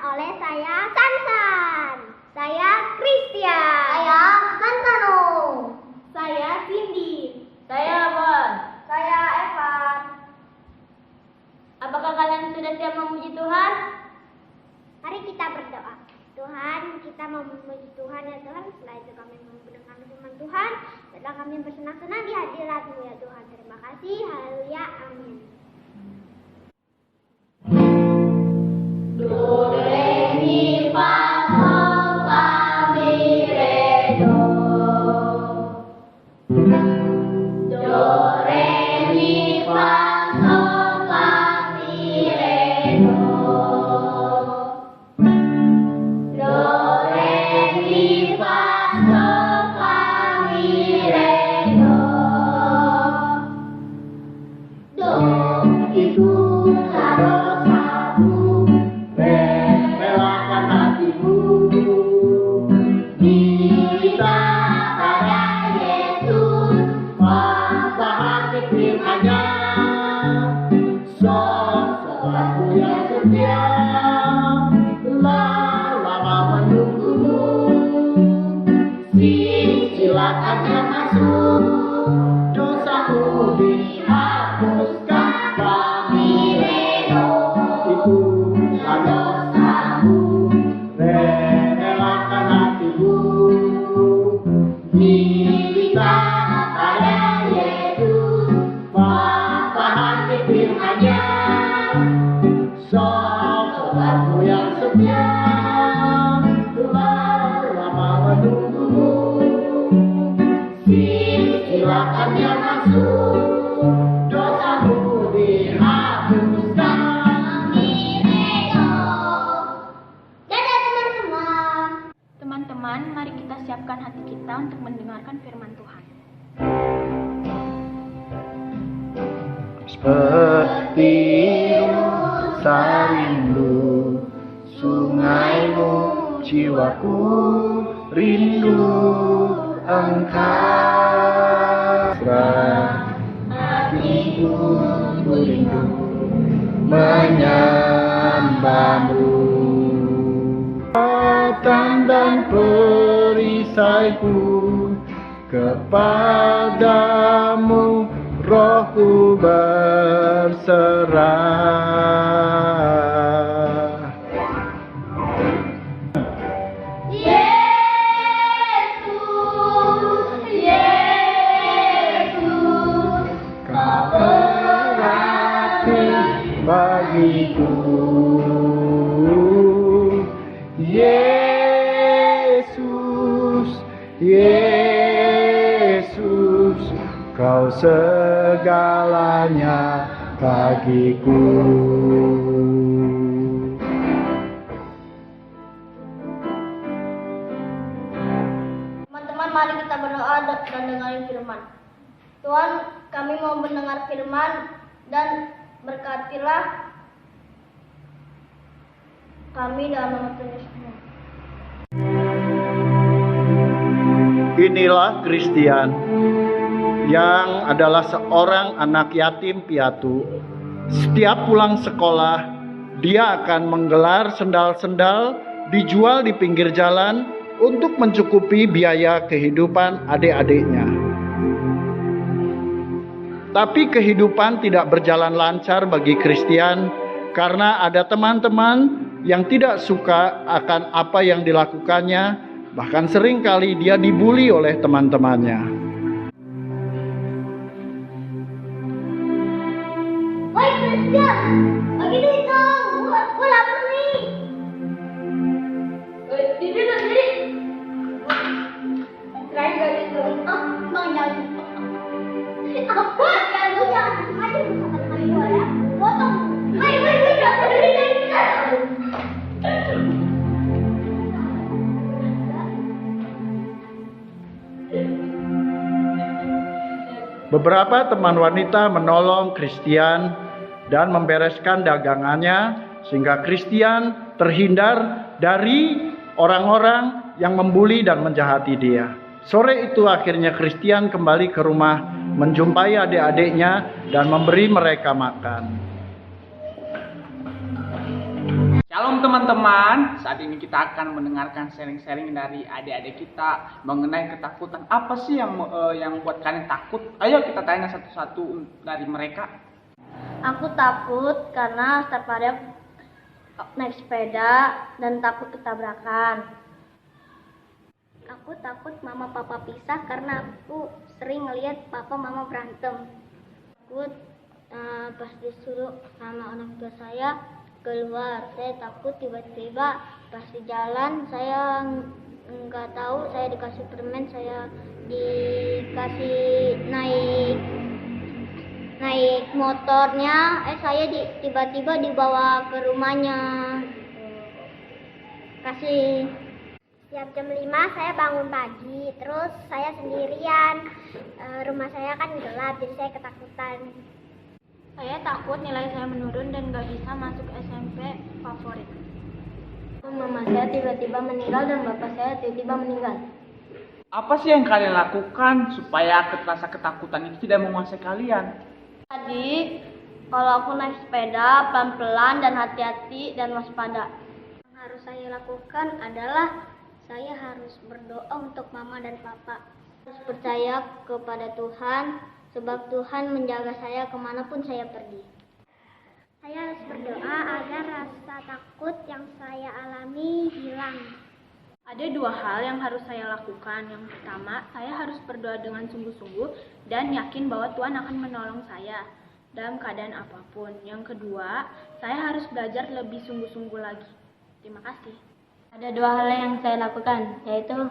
oleh saya Sansan. Saya Christian. Saya Santano. Saya Cindy. Saya Bon. Saya Evan. Apakah kalian sudah siap memuji Tuhan? Mari kita berdoa. Tuhan, kita mau memuji Tuhan ya Tuhan. Setelah itu kami mau mendengar firman Tuhan. Setelah kami bersenang-senang di hadirat-Mu ya Tuhan. Terima kasih. Haleluya. Amin. Do, re, mi, fa, sol, la, mi, re, do. Do, re, mi, fa, sol, la, mi, re, do. Do, re, mi, fa, sol, la, mi, re, do. Do itu harus satu. Relakan hatimu, minta pada Yesus, memahami firman-Nya. Sesuatu yang setia, telah lama menunggumu. Silakan yang masuk, dosamu dihapuskan. Kami redo, itu dosamu, relakan hatimu, minta pada Yesus, memahami firman-Nya. Sobatmu yang setia, telah lama menunggumu. Silakan yang masuk, dosamu dihapuskan. Teman-teman, mari kita siapkan hati kita untuk mendengarkan firman Tuhan. Seperti rindu sungaimu, jiwaku rindu Engkau. Hatiku rindu menyembahmu. Kekuatan dan perisaiku kepadamu, rohku berserah. Yesus, Yesus, Kau berarti bagiku. Yesus, Yesus, Kau segalanya bagiku. Teman-teman, mari kita berdoa dan dengarin firman. Tuhan, kami mau mendengar firman dan berkatilah kami dalam nama Tuhan Yesus. Inilah Christian yang adalah seorang anak yatim piatu. Setiap pulang sekolah, dia akan menggelar sendal-sendal dijual di pinggir jalan untuk mencukupi biaya kehidupan adik-adiknya. Tapi kehidupan tidak berjalan lancar bagi Christian karena ada teman-teman yang tidak suka akan apa yang dilakukannya, bahkan seringkali dia dibuli oleh teman-temannya. Woi Christian, bagi duit dong. Gua lapar nih. Didi dong, Didi. Terakhir gak gitu. Bang jangan. Apa? Ya lu jangan aja sama teman gua ya. Potong. Woi, jangan dari kita. Beberapa teman wanita menolong Christian dan membereskan dagangannya sehingga Christian terhindar dari orang-orang yang membuli dan menjahati dia. Sore itu akhirnya Christian kembali ke rumah, menjumpai adik-adiknya dan memberi mereka makan. Shalom teman-teman, saat ini kita akan mendengarkan sharing-sharing dari adik-adik kita mengenai ketakutan. Apa sih yang membuat kalian takut? Ayo kita tanya satu-satu dari mereka. Aku takut karena setiap hari naik sepeda dan takut ketabrakan. Aku takut mama papa pisah karena aku sering ngeliat papa mama berantem. Takut pas disuruh sama orang tua saya keluar, saya takut tiba-tiba pas di jalan saya nggak tahu, saya dikasih permen, saya dikasih naik motornya, saya tiba-tiba dibawa ke rumahnya. Kasih. Setiap jam 5 saya bangun pagi, terus saya sendirian. Rumah saya kan gelap, jadi saya ketakutan. Saya takut nilai saya menurun dan gak bisa masuk SMP favorit. Mama saya tiba-tiba meninggal dan bapak saya tiba-tiba meninggal. Apa sih yang kalian lakukan supaya rasa ketakutan itu tidak menguasai kalian? Tadi kalau aku naik sepeda pelan-pelan dan hati-hati dan waspada. Yang harus saya lakukan adalah saya harus berdoa untuk mama dan papa. Harus percaya kepada Tuhan, sebab Tuhan menjaga saya kemanapun saya pergi. Saya harus berdoa agar rasa takut yang saya alami hilang. Ada 2 hal yang harus saya lakukan. Yang pertama, saya harus berdoa dengan sungguh-sungguh dan yakin bahwa Tuhan akan menolong saya dalam keadaan apapun. Yang kedua, saya harus belajar lebih sungguh-sungguh lagi. Terima kasih. Ada 2 hal yang saya lakukan, yaitu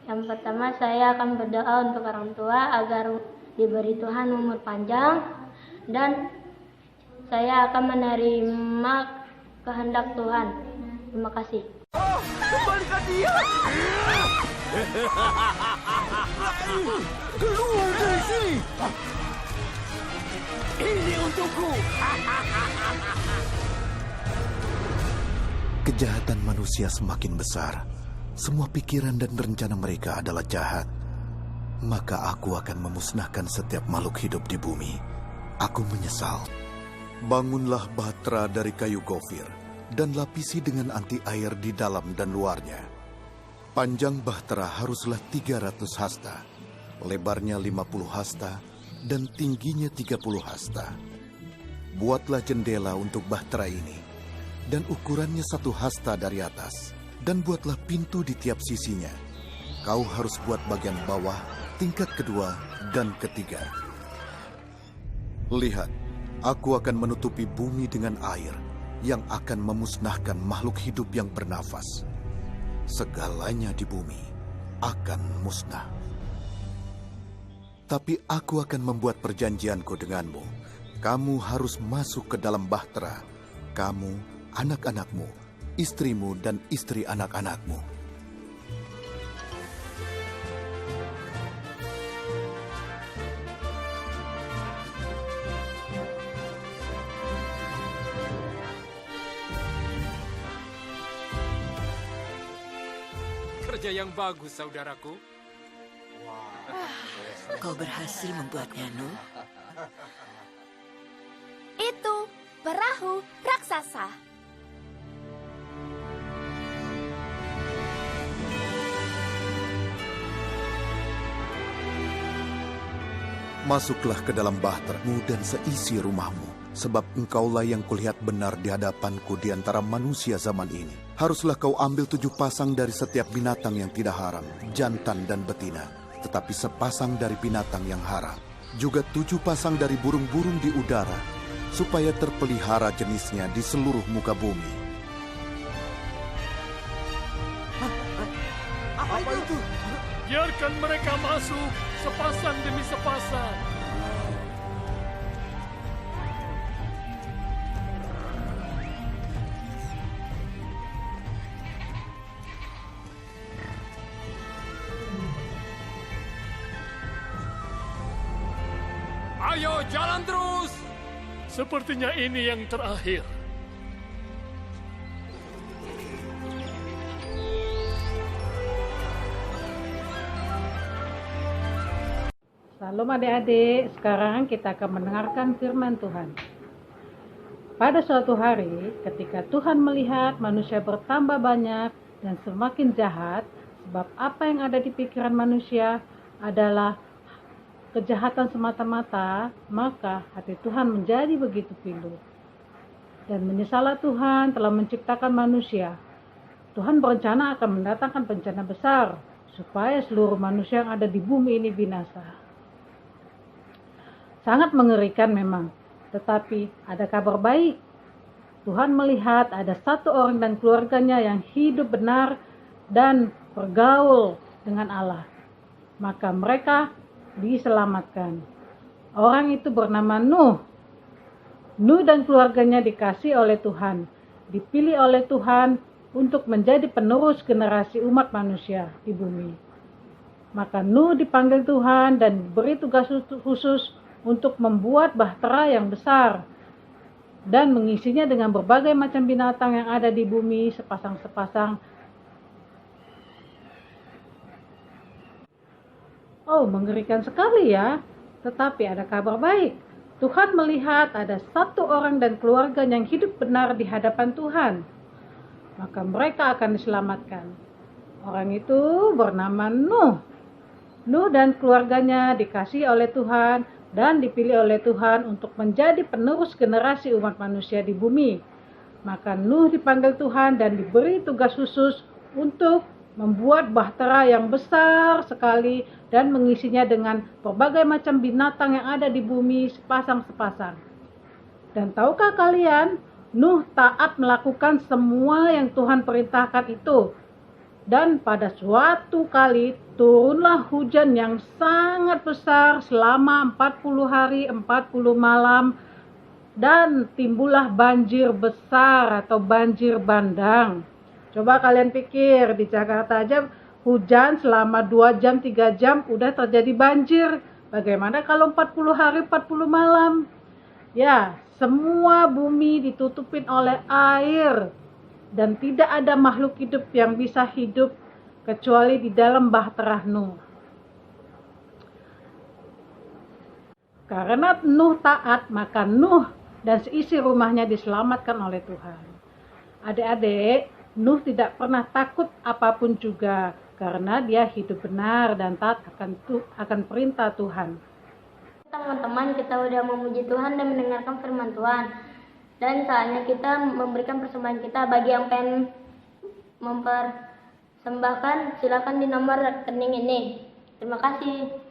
yang pertama saya akan berdoa untuk orang tua agar diberi Tuhan umur panjang, dan saya akan menerima kehendak Tuhan. Terima kasih. Kembalikan dia! Keluar dari sini! Ini untukku! Kejahatan manusia semakin besar. Semua pikiran dan rencana mereka adalah jahat. Maka aku akan memusnahkan setiap makhluk hidup di bumi. Aku menyesal. Bangunlah bahtera dari kayu gofir dan lapisi dengan anti air di dalam dan luarnya. Panjang bahtera haruslah 300 hasta, lebarnya 50 hasta, dan tingginya 30 hasta. Buatlah jendela untuk bahtera ini, dan ukurannya 1 hasta dari atas, dan buatlah pintu di tiap sisinya. Kau harus buat bagian bawah, tingkat kedua, dan ketiga. Lihat, aku akan menutupi bumi dengan air yang akan memusnahkan makhluk hidup yang bernafas. Segalanya di bumi akan musnah. Tapi aku akan membuat perjanjianku denganmu. Kamu harus masuk ke dalam bahtera. Kamu, anak-anakmu, istrimu, dan istri anak-anakmu. Kerja yang bagus, saudaraku. Kau berhasil membuatnya, Nu. Itu perahu raksasa. Masuklah ke dalam bahteramu dan seisi rumahmu, sebab engkaulah yang kulihat benar di hadapanku di antara manusia zaman ini. Haruslah kau ambil 7 pasang dari setiap binatang yang tidak haram, jantan dan betina, tetapi sepasang dari binatang yang haram. Juga 7 pasang dari burung-burung di udara, supaya terpelihara jenisnya di seluruh muka bumi. Apa itu? Biarkan mereka masuk, sepasang demi sepasang. Ayo, jalan terus! Sepertinya ini yang terakhir. Salam adik-adik, sekarang kita akan mendengarkan firman Tuhan. Pada suatu hari, ketika Tuhan melihat manusia bertambah banyak dan semakin jahat, sebab apa yang ada di pikiran manusia adalah kejahatan semata-mata, maka hati Tuhan menjadi begitu pilu. Dan menyesallah Tuhan telah menciptakan manusia. Tuhan berencana akan mendatangkan bencana besar, supaya seluruh manusia yang ada di bumi ini binasa. Sangat mengerikan memang, tetapi ada kabar baik. Tuhan melihat ada satu orang dan keluarganya yang hidup benar dan bergaul dengan Allah. Maka mereka diselamatkan. Orang itu bernama Nuh. Nuh dan keluarganya dikasih oleh Tuhan, dipilih oleh Tuhan untuk menjadi penerus generasi umat manusia di bumi. Maka Nuh dipanggil Tuhan dan diberi tugas khusus untuk membuat bahtera yang besar dan mengisinya dengan berbagai macam binatang yang ada di bumi sepasang-sepasang. Oh, mengerikan sekali ya. Tetapi ada kabar baik. Tuhan melihat ada satu orang dan keluarga yang hidup benar di hadapan Tuhan. Maka mereka akan diselamatkan. Orang itu bernama Nuh. Nuh dan keluarganya dikasihi oleh Tuhan dan dipilih oleh Tuhan untuk menjadi penerus generasi umat manusia di bumi. Maka Nuh dipanggil Tuhan dan diberi tugas khusus untuk membuat bahtera yang besar sekali dan mengisinya dengan berbagai macam binatang yang ada di bumi sepasang-sepasang. Dan tahukah kalian, Nuh taat melakukan semua yang Tuhan perintahkan itu. Dan pada suatu kali turunlah hujan yang sangat besar selama 40 hari 40 malam dan timbullah banjir besar atau banjir bandang. Coba kalian pikir, di Jakarta aja hujan selama 2 jam 3 jam udah terjadi banjir. Bagaimana kalau 40 hari 40 malam? Ya, semua bumi ditutupin oleh air. Dan tidak ada makhluk hidup yang bisa hidup kecuali di dalam bahtera Nuh. Karena Nuh taat, maka Nuh dan seisi rumahnya diselamatkan oleh Tuhan. Adik-adik, Nuh tidak pernah takut apapun juga karena dia hidup benar dan taat akan perintah Tuhan. Teman-teman, kita udah memuji Tuhan dan mendengarkan firman Tuhan. Dan saatnya kita memberikan persembahan kita. Bagi yang pengen mempersembahkan, silakan di nomor rekening ini. Terima kasih.